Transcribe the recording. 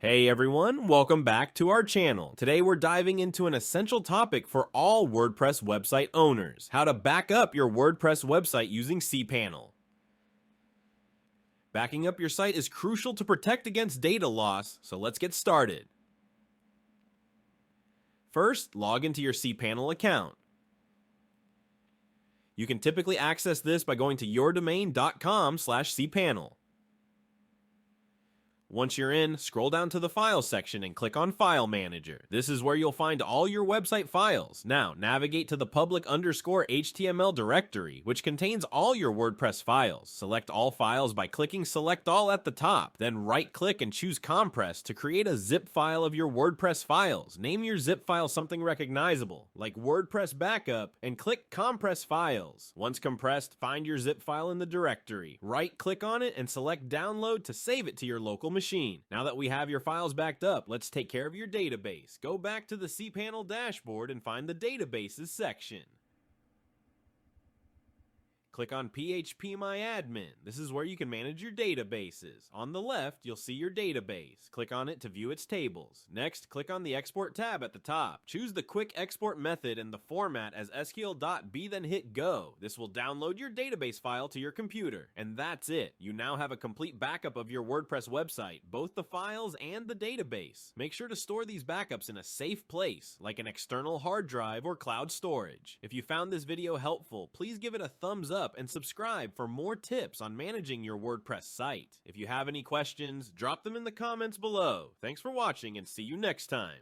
Hey everyone, welcome back to our channel. Today we're diving into an essential topic for all WordPress website owners: how to back up your WordPress website using cPanel. Backing up your site is crucial to protect against data loss, so let's get started. First, log into your cPanel account. You can typically access this by going to yourdomain.com/cPanel. Once you're in, scroll down to the Files section and click on File Manager. This is where you'll find all your website files. Now, navigate to the public_HTML directory, which contains all your WordPress files. Select all files by clicking Select All at the top. Then right-click and choose Compress to create a zip file of your WordPress files. Name your zip file something recognizable, like WordPress Backup, and click Compress Files. Once compressed, find your zip file in the directory. Right-click on it and select Download to save it to your local machine. Now that we have your files backed up, let's take care of your database. Go back to the cPanel dashboard and find the Databases section. Click on PHPMyAdmin. This is where you can manage your databases. On the left, you'll see your database. Click on it to view its tables. Next, click on the Export tab at the top. Choose the Quick Export method and the format as SQL.B, then hit Go. This will download your database file to your computer. And that's it. You now have a complete backup of your WordPress website, both the files and the database. Make sure to store these backups in a safe place, like an external hard drive or cloud storage. If you found this video helpful, please give it a thumbs up and subscribe for more tips on managing your WordPress site. If you have any questions, drop them in the comments below. Thanks for watching and see you next time.